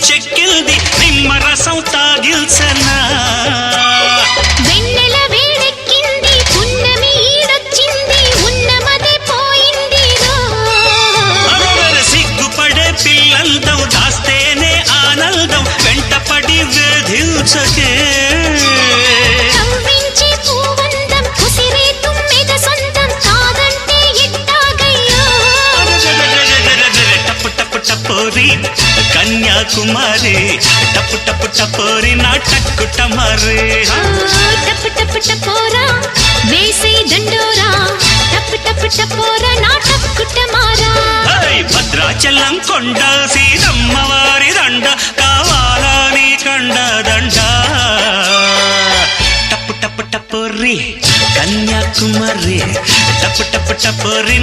చెక్కింది నిమ్మరసం తాగిల్సనా వెన్నెల వేడెక్కింది పున్నమి ఈడొచ్చింది ఉన్నమదే పోయింది సిగ్గుపడే పిల్లల్దం దాస్తేనే ఆనందం వెంటపడి వేధించకే కన్యాకుమారి టప్పు టప్పు టపోరి నా టక్కుటమారి టప్పు టప్పు టపోరా వేసే దండోరా టప్పు టప్పు టపోరా నా టక్కుటమారా భద్రాచలం కొండ సీతమ్మవారి దండ కావాలా నీ కండ దండ టప్పు టప్పు టపోరి కన్యాకుమారి టప్పు టప్పు టపోరి